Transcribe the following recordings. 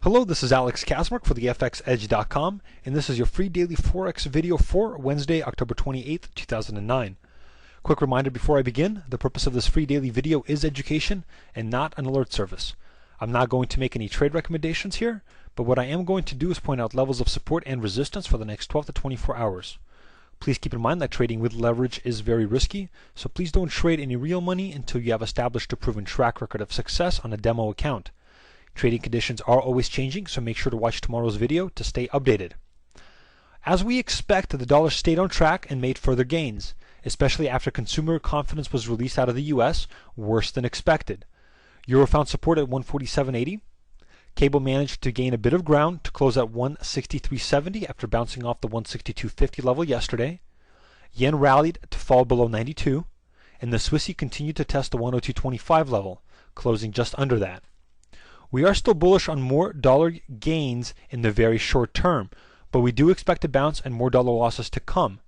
Hello, this is Alex Kasmark for the FXEdge.com, and this is your free daily Forex video for Wednesday, October 28th, 2009. Quick reminder before I begin, the purpose of this free daily video is education and not an alert service. I'm not going to make any trade recommendations here, but what I am going to do is point out levels of support and resistance for the next 12 to 24 hours. Please keep in mind that trading with leverage is very risky, so please don't trade any real money until you have established a proven track record of success on a demo account. Trading conditions are always changing, so make sure to watch tomorrow's video to stay updated. As we expect, the dollar stayed on track and made further gains, especially after consumer confidence was released out of the US, worse than expected. Euro found support at 147.80. Cable managed to gain a bit of ground to close at 163.70 after bouncing off the 162.50 level yesterday. Yen rallied to fall below 92, and the Swissy continued to test the 102.25 level, closing just under that. We are still bullish on more dollar gains in the very short term, but we do expect a bounce and more dollar losses to come.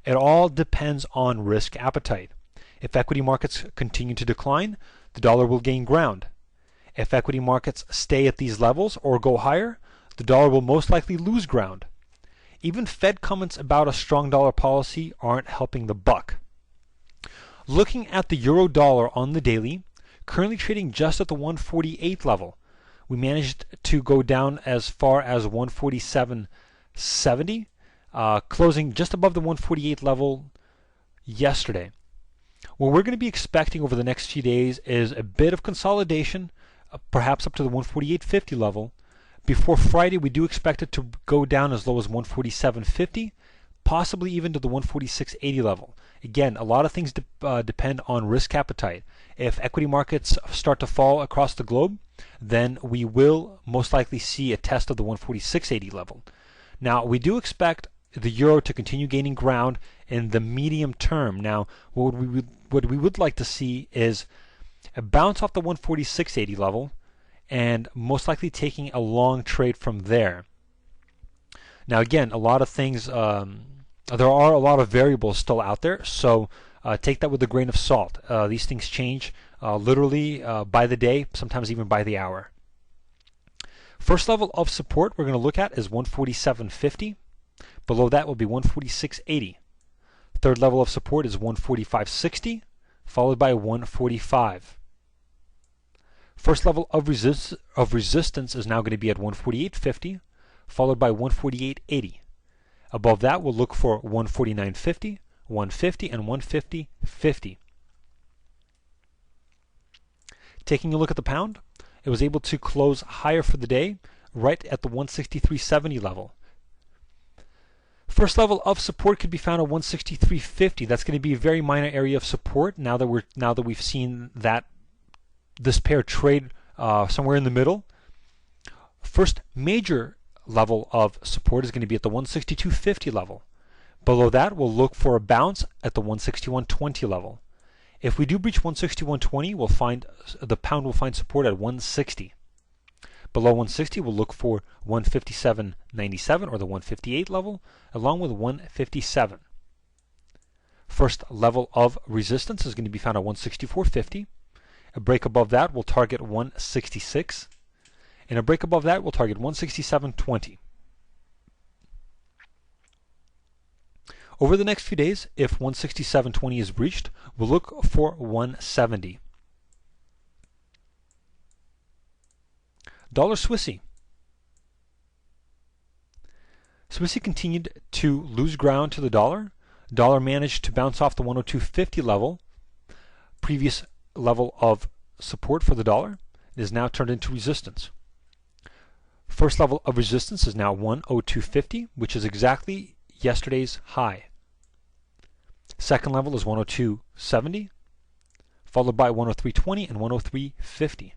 It all depends on risk appetite. If equity markets continue to decline, the dollar will gain ground. If equity markets stay at these levels or go higher, the dollar will most likely lose ground. Even Fed comments about a strong dollar policy aren't helping the buck. Looking at the euro dollar on the daily, currently trading just at the 148 level. We managed to go down as far as 147.70, closing just above the 148 level yesterday. What we're going to be expecting over the next few days is a bit of consolidation, perhaps up to the 148.50 level. Before Friday, we do expect it to go down as low as 147.50, possibly even to the 146.80 level. Again, a lot of things depend on risk appetite. If equity markets start to fall across the globe, then we will most likely see a test of the 146.80 level. Now, we do expect the euro to continue gaining ground in the medium term. Now, what we would like to see is a bounce off the 146.80 level and most likely taking a long trade from there. Now, again, a lot of things, there are a lot of variables still out there, so take that with a grain of salt. These things change literally by the day, sometimes even by the hour. First level of support we're going to look at is 147.50. Below that will be 146.80. Third level of support is 145.60, followed by 145. First level of resistance is now going to be at 148.50, followed by 148.80. Above that, we'll look for 149.50, 150, and 150.50. Taking a look at the pound, it was able to close higher for the day, right at the 163.70 level. First level of support could be found at 163.50. That's going to be a very minor area of support now that we've seen that this pair trade somewhere in the middle. First major level of support is going to be at the 162.50 level. Below that, we'll look for a bounce at the 161.20 level. If we do breach 161.20, we'll find the pound will find support at 160. Below 160, we'll look for 157.97 or the 158 level, along with 157. First level of resistance is going to be found at 164.50. A break above that will target 166, and a break above that will target 167.20. Over the next few days, if 167.20 is breached, we'll look for 170. Dollar Swissy. Swissy continued to lose ground to the dollar. Dollar managed to bounce off the 102.50 level, previous level of support for the dollar. It is now turned into resistance. First level of resistance is now 102.50, which is exactly yesterday's high. Second level is 102.70, followed by 103.20 and 103.50.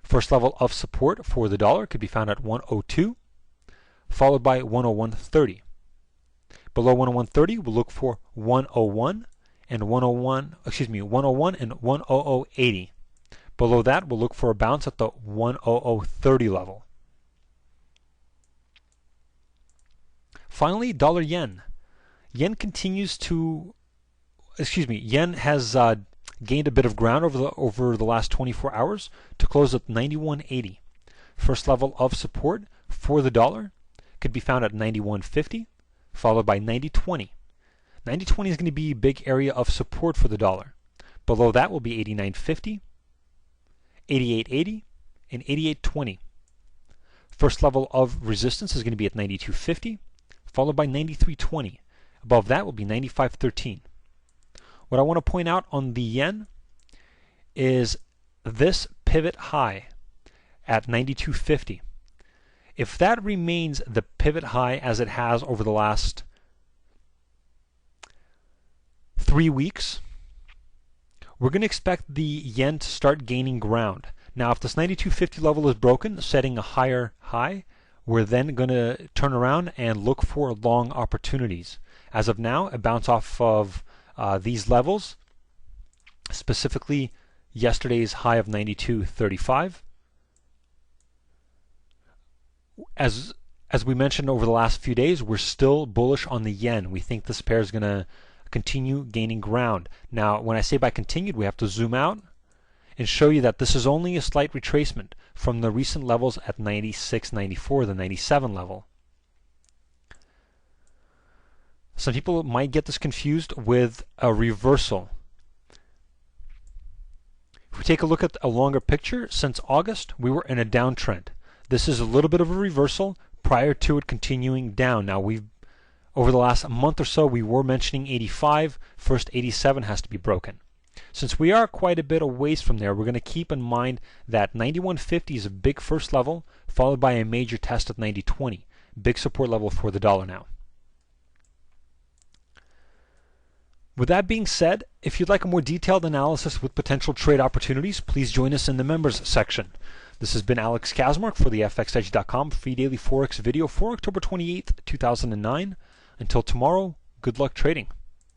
First level of support for the dollar could be found at 102, followed by 101.30. Below 101.30, we'll look for 101 and 101 and 100.80. Below that, we'll look for a bounce at the 100.30 level. Finally, dollar yen. Yen has gained a bit of ground over the last 24 hours to close at 91.80. first level of support for the dollar could be found at 91.50, followed by 90.20. 90.20 is going to be a big area of support for the dollar. Below that will be 89.50, 88.80, and 88.20. First level of resistance is going to be at 92.50, followed by 93.20. Above that will be 95.13. What I want to point out on the yen is this pivot high at 92.50. If that remains the pivot high as it has over the last 3 weeks, we're going to expect the yen to start gaining ground. Now, if this 92.50 level is broken, setting a higher high, we're then going to turn around and look for long opportunities. As of now, a bounce off of these levels, specifically yesterday's high of 92.35. As we mentioned over the last few days, we're still bullish on the yen. We think this pair is going to continue gaining ground. Now, when I say by continued, we have to zoom out and show you that this is only a slight retracement from the recent levels at 96.94, the 97 level. Some people might get this confused with a reversal. If we take a look at a longer picture, since August, we were in a downtrend. This is a little bit of a reversal prior to it continuing down. Now, over the last month or so, we were mentioning 85. First, 87 has to be broken. Since we are quite a bit away from there, we're going to keep in mind that 91.50 is a big first level, followed by a major test at 90.20. Big support level for the dollar now. With that being said, if you'd like a more detailed analysis with potential trade opportunities, please join us in the members section. This has been Alex Kaczmarek for the FXEdge.com free daily Forex video for October 28th, 2009. Until tomorrow, good luck trading.